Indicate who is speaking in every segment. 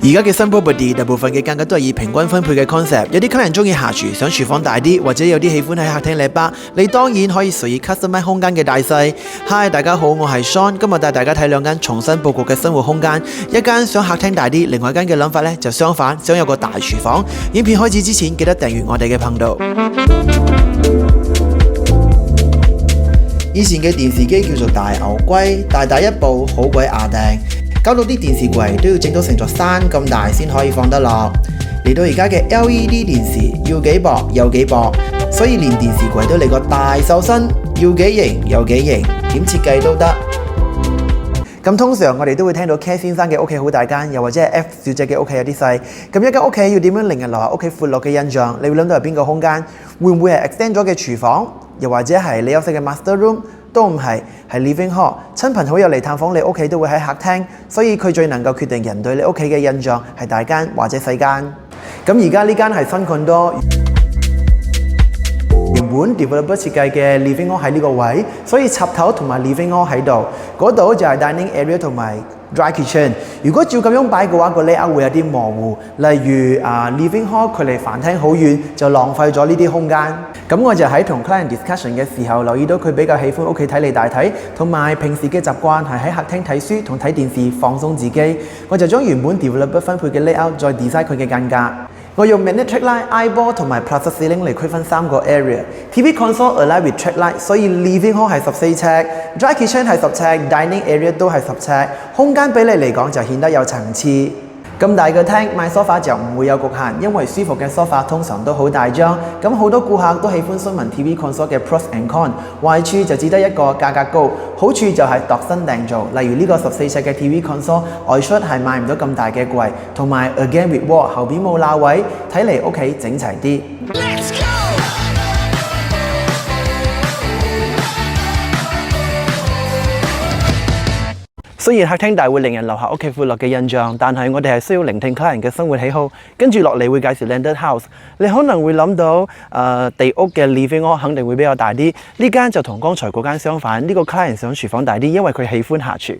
Speaker 1: 而家嘅新 property 大部分嘅間隔都係以平均分配嘅 concept， 有啲客人中意下廚，想廚房大啲，或者有啲喜歡喺客廳叻巴，你當然可以隨意 customize 空間嘅大細。Hi， 大家好，我係 Sean， 今日帶大家睇兩間重新佈局嘅生活空間，一間想客廳大啲，另外一間嘅諗法呢就相反，想有個大廚房。影片開始之前，記得訂閱我哋嘅頻道。以前嘅電視機叫做大牛龜，大大一部，好鬼牙頂。搞到啲電視櫃都要整到成座山咁大先可以放得落。嚟到而家嘅 LED 電視，要幾薄有幾薄，所以連電視櫃都嚟個大瘦身，要幾型有幾型，點設計都得。咁通常我哋都會聽到 K 先生嘅屋企好大間，又或者係 F 小姐嘅屋企有啲細。咁一間屋企要點樣令人留下屋企闊落嘅印象？你會諗到係邊個空間？會唔會係 extend 咗嘅廚房？又或者係你休息嘅 master room？都唔係，係 living hall。親朋好友嚟探訪你屋企都會喺客廳，所以佢最能夠決定人對你屋企嘅印象係大間或者細間。咁而家呢間係新 condo， 原本 developer 設計嘅 living hall 喺呢個位，所以插頭同埋 living hall 喺度，嗰度就係 dining area 同埋 dry kitchen。如果照咁樣擺嘅話，個 layout 會有啲模糊。例如living hall 距離飯廳好遠，就浪費咗呢啲空間。咁我就喺同 client discussion 嘅時候，留意到佢比較喜歡屋企睇嚟大體，同埋平時嘅習慣係喺客廳睇書同睇電視放鬆自己。我就將原本 developer 分配嘅 layout 再 design 佢嘅間隔。我用 magnet track line、eyeball 同埋 plaza ceiling 嚟區分3個 area。TV console align with track line， 所以 living hall 係14尺，dry kitchen 係10尺，dining area 都係10尺，空間比例嚟講就顯得有層次。咁大嘅廳買 sofa 就唔會有局限，因為舒服嘅 sofa 通常都好大張。咁好多顧客都喜歡詢問 TV console 嘅 pros and cons， 壞處就只得一個價格高，好處就係度身訂造。例如呢個14尺嘅 TV console 外出係買唔到咁大嘅櫃，同埋 again with wall 後邊冇罅位，睇嚟屋企整齊啲。雖然客廳大會令人留下屋企闊落嘅印象，但係我哋係需要聆聽客人嘅生活喜好。跟住落嚟會介紹 landed house， 你可能會諗到地屋嘅 living hall 肯定會比較大啲。呢間就同剛才嗰間相反，呢個客人想廚房大啲，因為佢喜歡下廚。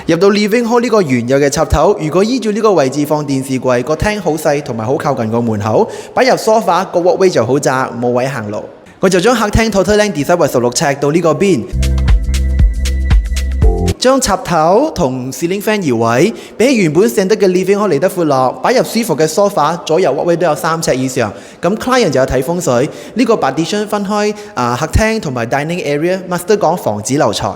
Speaker 1: 入到 living hall 呢個原有嘅插頭，如果依照呢個位置放電視櫃，個廳好細同埋好靠近個門口，擺入 sofa 個 walkway 就好窄，冇位行路。我就將客廳 total length design 為16尺到呢個邊。將插頭同 ceiling fan 移位，比原本剩得嘅 living hall 嚟得闊落，擺入舒服嘅 sofa， 左右 walkway 都有3尺以上。咁 client 就有睇風水，呢個 partition 分開客廳同埋 dining area，master 講防止流財。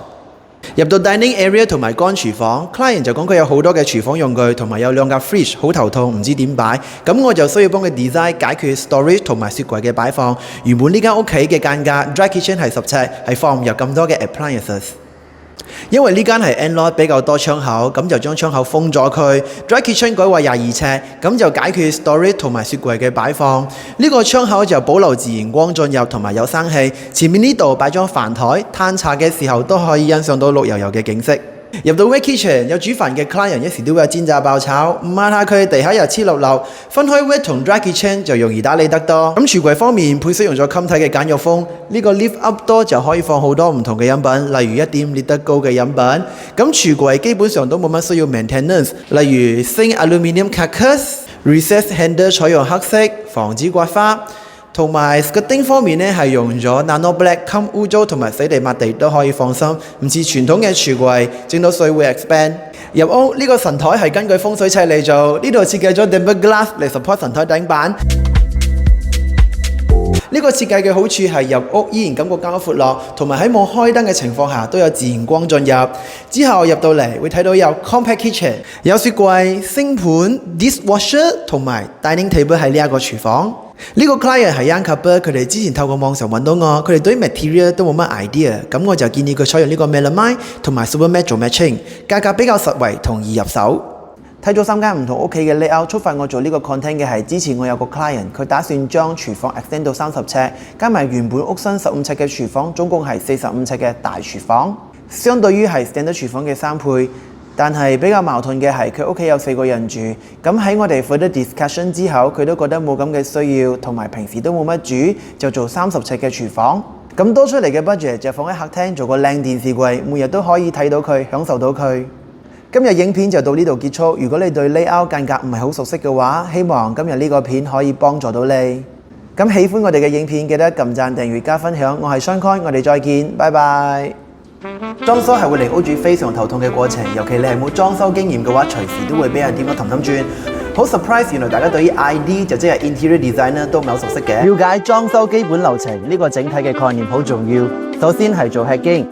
Speaker 1: 入到 dining area 同埋乾廚房 ，client 就講佢有好多嘅廚房用具，同埋有2架 fridge， 好頭痛，唔知點擺。咁我就需要幫佢 design 解決 storage 同埋雪櫃嘅擺放。原本呢間屋企嘅間隔 dry kitchen 係10尺，係放唔入咁多嘅 appliances。因為呢間係 end-lot 比較多窗口，咁就將窗口封咗佢。Dry kitchen 改為22尺，咁就解決 storage 同埋雪櫃嘅擺放。呢個窗口就保留自然光進入，同埋有生氣。前面呢度擺張飯台，攤茶嘅時候都可以欣賞到綠油油嘅景色。入到 wet kitchen 有煮飯嘅 client 一時都會有煎炸爆炒，唔抹下佢地下又黐粒粒。分開 wet 同 dry kitchen 就容易打理得多。咁櫥櫃方面配色用咗襟體嘅簡約風，呢個 lift up door 就可以放好多唔同嘅飲品，例如1點列得高嘅飲品。咁櫥櫃基本上都冇乜需要 maintenance， 例如 sink aluminium carcass、recessed handle 採用黑色，防止刮花。同埋 skirting 方面呢係用咗 nano black， 襟污糟同埋洗地抹地都可以放心，唔似傳統嘅櫥櫃整到水會 expand。入屋呢個神台係根據風水砌嚟做，呢度設計咗 tempered glass 嚟 support 神台頂板。呢個設計嘅好處係入屋依然感覺更加闊落，同埋喺冇開燈嘅情況下都有自然光進入。之後入到嚟會睇到有 compact kitchen， 有雪櫃、星盤、dishwasher 同埋 dining table 喺呢一個廚房。呢個 client 係 young couple， 佢哋之前透過網上揾到我，佢哋對於 material 都冇乜 idea， 咁我就建議佢採用呢個 melamine 同埋 supermat 做 matching， 價格比較實惠同易入手。睇咗3間唔同屋企嘅 layout， 觸發我做呢個 content 嘅係之前我有個 client， 佢打算將廚房 extend 到30尺，加埋原本屋身15尺嘅廚房，總共係45尺嘅大廚房，相對於係 standard 廚房嘅3倍。但係比較矛盾嘅係佢屋企有4個人住，咁喺我哋 further discussion 之後，佢都覺得冇咁嘅需要，同埋平時都冇乜煮，就做30尺嘅廚房。咁多出嚟嘅 budget 就放喺客廳做個靚電視櫃，每日都可以睇到佢，享受到佢。今日影片就到呢度結束。如果你對 layout 間隔唔係好熟悉嘅話，希望今日呢個片可以幫助到你。咁喜歡我哋嘅影片，記得撳讚、訂閱、加分享。我係 Sean Coin，我哋再見，拜拜。裝修係會令屋主非常頭痛嘅過程，尤其你係冇裝修經驗嘅話，隨時都會俾人點咗氹氹轉。好 surprise， 原來大家對於 ID 就即係 interior designer 都唔係好熟悉嘅。了解裝修基本流程，呢個整體嘅概念好重要。首先係做 hacking。